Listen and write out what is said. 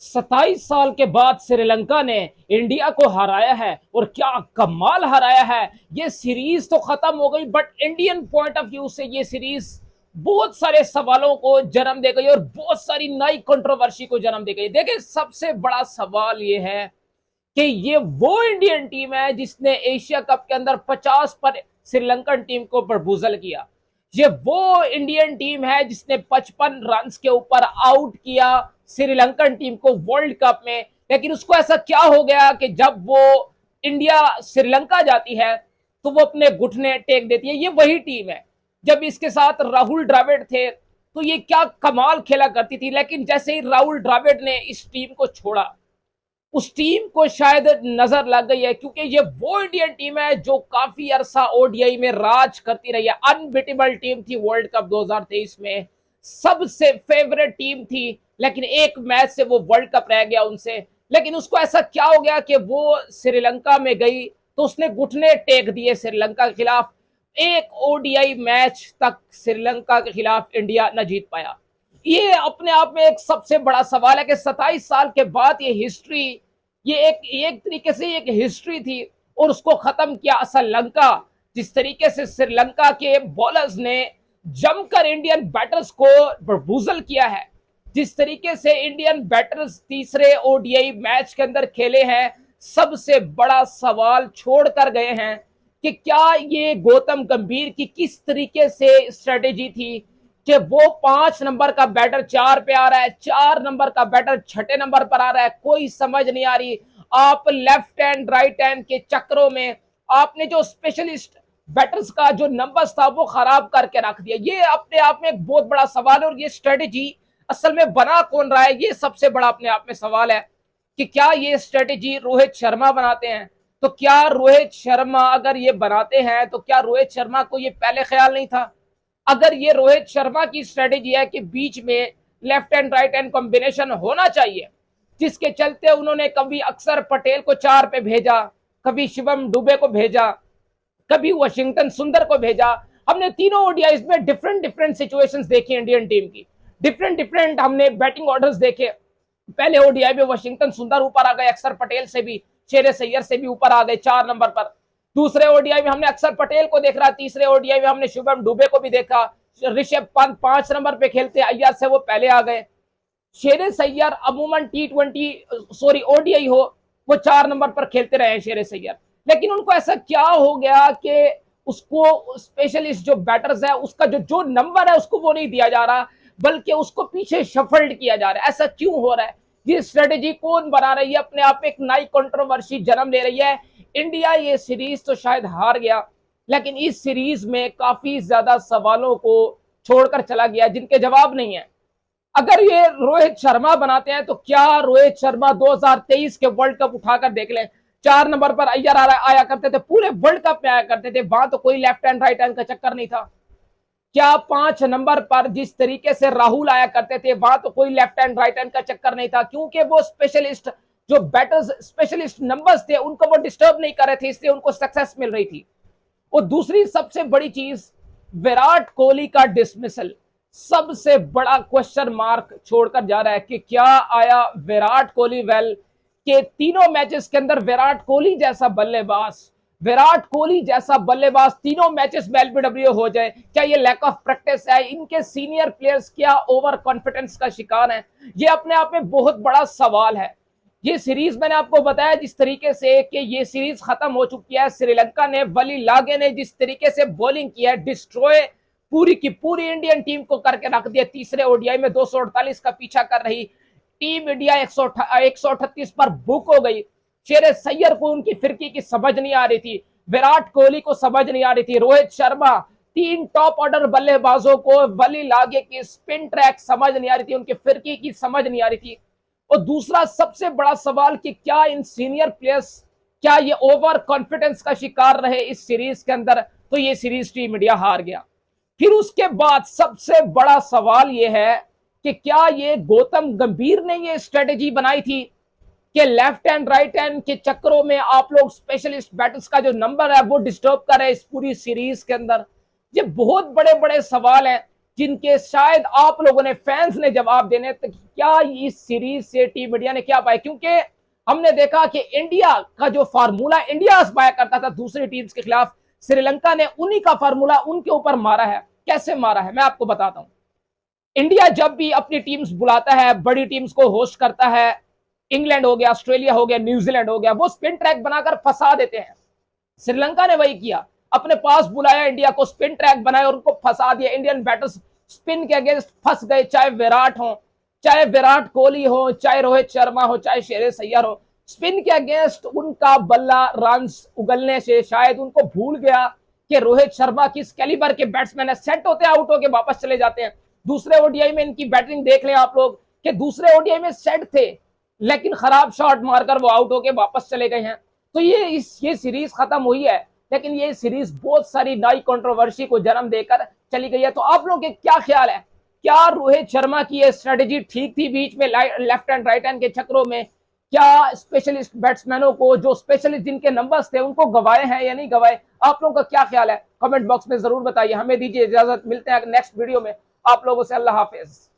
27 साल के बाद श्रीलंका ने इंडिया को हराया है और क्या कमाल हराया है। ये सीरीज तो खत्म हो गई but Indian point of view से ये सीरीज बहुत सारे सवालों को जन्म दे गई और बहुत सारी नई कंट्रोवर्सी को जन्म दे गई। देखिए, सबसे बड़ा सवाल ये है कि ये वो इंडियन टीम है जिसने एशिया कप के अंदर 50 पर श्रीलंकन टीम को प्रपोजल किया। ये वो इंडियन टीम है जिसने 55 रन के ऊपर आउट किया श्रीलंकन टीम को वर्ल्ड कप में। लेकिन उसको ऐसा क्या हो गया कि जब वो इंडिया श्रीलंका जाती है तो वो अपने घुटने टेक देती है। ये वही टीम है जब इसके साथ राहुल द्रविड़ थे तो ये क्या कमाल खेला करती थी। लेकिन जैसे ही राहुल द्रविड़ ने इस टीम को छोड़ा, उस टीम को शायद नजर लग गई है, क्योंकि ये वो इंडियन टीम है जो काफी अरसा ओडीआई में राज करती रही है। अनबिटेबल टीम थी वर्ल्ड कप 2023 में, सबसे फेवरेट टीम थी। लेकिन एक मैच से वो वर्ल्ड कप रह गया उनसे। लेकिन उसको ऐसा क्या हो गया कि वो श्रीलंका में गई तो उसने घुटने टेक दिए श्रीलंका के खिलाफ। एक ओडीआई मैच तक श्रीलंका के खिलाफ इंडिया न जीत पाया। ये अपने आप में एक सबसे बड़ा सवाल है कि 27 साल के बाद ये हिस्ट्री, ये एक तरीके से एक हिस्ट्री थी और उसको खत्म किया श्रीलंका। जिस तरीके से श्रीलंका के बॉलर्स ने जमकर इंडियन बैटर्स को प्रपोजल किया है, जिस तरीके से इंडियन बैटर्स तीसरे ओडीआई मैच के अंदर खेले हैं, सबसे बड़ा सवाल छोड़ कर गए हैं कि क्या ये गौतम गंभीर की किस तरीके से स्ट्रेटेजी थी कि वो 5 नंबर का बैटर 4 पे आ रहा है, 4 नंबर का बैटर 6 नंबर पर आ रहा है, कोई समझ नहीं आ रही। आप लेफ्ट हैंड राइट हैंड के चक्रों में आपने जो स्पेशलिस्ट बैटर्स का जो नंबर्स था वो खराब करके रख दिया। ये अपने आप में एक बहुत बड़ा सवाल है और ये स्ट्रेटेजी असल में बना कौन रहा है, ये सबसे बड़ा अपने आप में सवाल है कि क्या ये स्ट्रेटेजी रोहित शर्मा बनाते हैं। तो क्या रोहित शर्मा अगर ये बनाते हैं तो क्या रोहित शर्मा को ये पहले ख्याल नहीं था? अगर ये रोहित शर्मा की स्ट्रेटेजी है कि बीच में left hand right hand combination होना चाहिए, जिसके चलते उन्होंने कभी अक्षर पटेल को 4 पे भेजा, कभी शिवम दुबे को भेजा, कभी वाशिंगटन सुंदर को भेजा। हमने तीनों ओडीआईज में डिफरेंट डिफरेंट सिचुएशंस देखी इंडियन टीम की, डिफरेंट डिफरेंट हमने बैटिंग ऑर्डर्स देखे। पहले ओडीआई में वाशिंगटन सुंदर ऊपर आ गए, अक्षर पटेल से भी, शेर सैयद से भी ऊपर आ गए 4 नंबर पर। दूसरे ओडीआई में हमने अक्षर पटेल को देख रहा, तीसरे ओडीआई में हमने शुभम दुबे को भी देखा। ऋषभ पंत 5 नंबर पे खेलते, अय्यर से वो पहले आ गए। शेर सैयद अमूमन T20 ओडीआई हो वो 4 नंबर पर खेलते रहे शेर सैयद। लेकिन उनको ऐसा क्या हो गया कि उसको स्पेशलिस्ट जो बैटर्स है उसका जो नंबर है उसको वो नहीं दिया जा रहा, बल्कि उसको पीछे शफल्ड किया जा रहा है। ऐसा क्यों हो रहा है? ये स्ट्रेटेजी कौन बना रही है? अपने आप एक नई कंट्रोवर्सी जन्म ले रही है। इंडिया ये सीरीज तो शायद हार गया, लेकिन इस सीरीज में काफी ज्यादा सवालों को छोड़कर चला गया जिनके जवाब नहीं है। अगर ये रोहित शर्मा बनाते हैं तो क्या रोहित शर्मा 2023 के वर्ल्ड कप उठाकर देख लें, 4 नंबर पर अय्यर आया करते थे, पूरे वर्ल्ड कप में आया करते थे, वहां तो कोई लेफ्ट हैंड राइट हैंड का चक्कर नहीं था। क्या 5 नंबर पर जिस तरीके से राहुल आया करते थे वहां तो कोई लेफ्ट हैंड राइट हैंड का चक्कर नहीं था, क्योंकि वो स्पेशलिस्ट जो बैटर्स स्पेशलिस्ट नंबर्स थे उनको वो डिस्टर्ब नहीं कर रहे थे, इसलिए उनको सक्सेस मिल रही थी। और दूसरी सबसे बड़ी चीज, विराट कोहली का डिसमिसल सबसे बड़ा क्वेश्चन मार्क छोड़कर जा रहा है कि क्या आया विराट कोहली वेल के तीनों मैचेस के अंदर विराट कोहली जैसा बल्लेबाज तीनों मैचेस में एलबीडब्ल्यू हो जाए, क्या ये लैक ऑफ प्रैक्टिस है? इनके सीनियर प्लेयर्स क्या ओवर कॉन्फिडेंस का शिकार हैं? ये अपने आप में बहुत बड़ा सवाल है। ये सीरीज मैंने आपको बताया जिस तरीके से कि ये सीरीज खत्म हो चुकी है, श्रीलंका ने, वली लागे ने जिस तरीके से बॉलिंग की है, डिस्ट्रॉय पूरी की पूरी इंडियन टीम को करके रख दिया। तीसरे ओडीआई में 248 का पीछा कर रही टीम इंडिया 138 पर बुक हो गई। शेर सैयद को उनकी फिरकी की समझ नहीं आ रही थी, विराट कोहली को समझ नहीं आ रही थी, रोहित शर्मा, 3 टॉप ऑर्डर बल्लेबाजों को वली लागे की स्पिन ट्रैक समझ नहीं आ रही थी, उनकी फिरकी की समझ नहीं आ रही थी। और दूसरा सबसे बड़ा सवाल कि क्या इन सीनियर प्लेयर्स, क्या ये ओवर कॉन्फिडेंस का शिकार रहे इस सीरीज के अंदर? तो ये सीरीज टीम इंडिया हार गया। फिर उसके बाद सबसे बड़ा सवाल यह है कि क्या ये गौतम गंभीर ने ये स्ट्रेटेजी बनाई थी कि लेफ्ट हैंड राइट हैंड के चक्करों में आप लोग स्पेशलिस्ट बैटर्स का जो नंबर है वो डिस्टर्ब कर रहे इस पूरी सीरीज के अंदर? ये बहुत बड़े बड़े सवाल हैं जिनके शायद आप लोगों ने, फैंस ने जवाब देने तो क्या इस सीरीज से टीम इंडिया ने क्या पाया, क्योंकि हमने देखा कि इंडिया का जो फार्मूला इंडिया आजमाया करता था दूसरी टीम्स के खिलाफ, श्रीलंका ने उन्हीं का फार्मूला उनके ऊपर मारा है। कैसे मारा है मैं आपको बताता हूं। इंडिया जब भी अपनी टीम्स बुलाता है, बड़ी टीम्स को होस्ट करता है, इंग्लैंड हो गया, ऑस्ट्रेलिया हो गया, न्यूजीलैंड हो गया, वो स्पिन ट्रैक बनाकर फंसा देते हैं। श्रीलंका ने वही किया, अपने पास बुलाया इंडिया को, स्पिन ट्रैक बनाया और उनको फंसा दिया। इंडियन बैटर्स स्पिन के अगेंस्ट फंस गए, चाहे विराट हो, चाहे विराट कोहली हो, चाहे रोहित शर्मा हो, चाहे शेर सैयद हो। स्पिन के अगेंस्ट उनका बल्ला रन उगलने से शायद उनको भूल गया कि रोहित शर्मा किस कैलिबर के बैट्समैन है। सेट होते आउट होके वापस चले जाते हैं। दूसरे ओडीआई में इनकी बैटिंग देख लें आप लोग कि दूसरे ओडीआई में सेट थे, लेकिन खराब शॉट मारकर वो आउट होके वापस चले गए हैं। तो ये सीरीज खत्म हुई है, लेकिन ये सीरीज बहुत सारी नई कंट्रोवर्सी को जन्म देकर चली गई है। तो आप लोगों के क्या ख्याल है, क्या रोहित शर्मा की ये स्ट्रेटेजी ठीक थी बीच में लेफ्ट एंड राइट हैंड के चक्रों में? क्या स्पेशलिस्ट बैट्समैनों को, जो स्पेशलिस्ट जिनके नंबर्स थे, उनको गवाए हैं या नहीं गवाए? आप लोगों का क्या ख्याल है कमेंट बॉक्स में जरूर बताइए। हमें दीजिए इजाजत, मिलते हैं नेक्स्ट वीडियो में आप लोगों से। अल्लाह हाफिज।